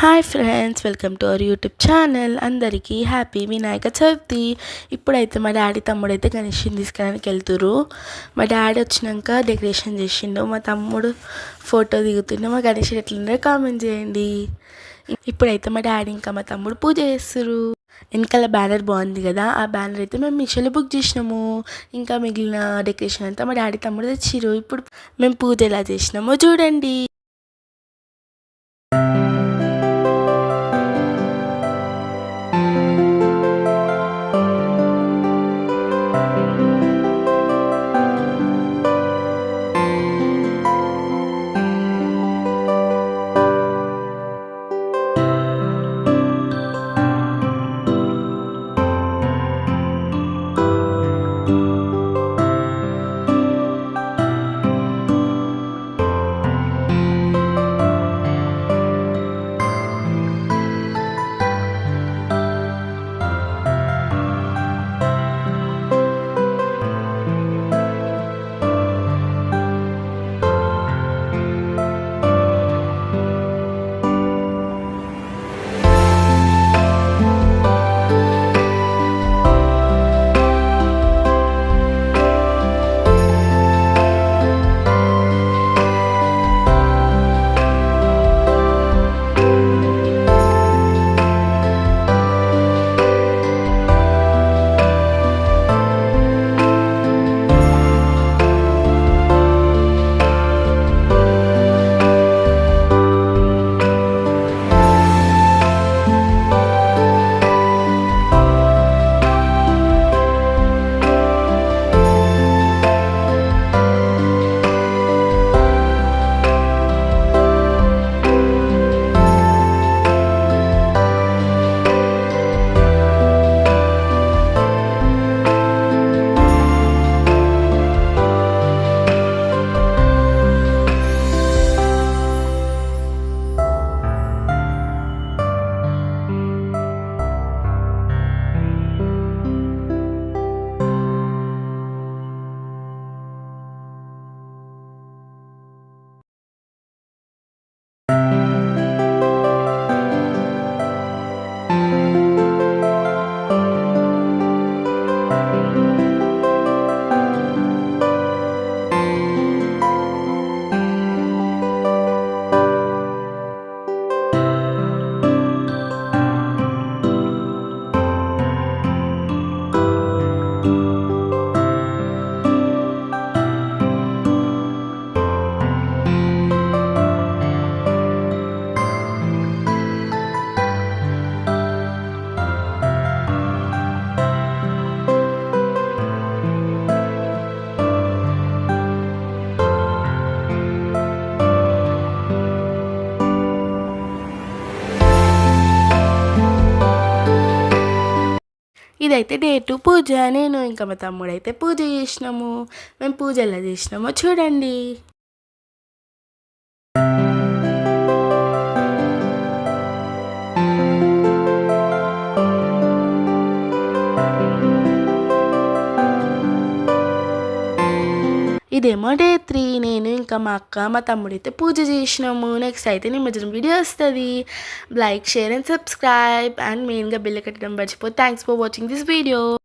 Hi friends, welcome to our YouTube channel. అందరికీ happy Vinayaka Chavithi. ఇప్పుడైతే మా డాడీ తమ్ముడైతే గణేష్ని తీసుకురానికి వెళ్తురు. మా డాడీ వచ్చినాక డెకరేషన్ చేసిండు, మా తమ్ముడు ఫోటో దిగుతుండే. మా గణేష్ ఎట్లుందో కామెంట్ చేయండి. ఇప్పుడైతే మా డాడీ ఇంకా మా తమ్ముడు పూజ చేస్తురు. వెనకాల బ్యానర్ బాగుంది కదా, ఆ బ్యానర్ అయితే మేము మీషోలో బుక్ చేసినాము. ఇంకా మిగిలిన డెకరేషన్ అంతా మా డాడీ తమ్ముడు తెచ్చిరు. ఇప్పుడు మేము పూజ ఎలా చేసినామో చూడండి. ఇదైతే డే 2 పూజ. నేను ఇంకా మా తమ్ముడైతే పూజ చేసినాము. మేము పూజ ఎలా చేసినామో చూడండి. ఇదేమో డే 3. నేను ఇంకా మా అక్క మా తమ్ముడైతే పూజ చేసినాము. నెక్స్ట్ అయితే నిమజ్జనం వీడియో వస్తుంది. Like, share and subscribe and మెయిన్గా బిల్ కట్టడం మర్చిపోతే. Thanks for watching this video.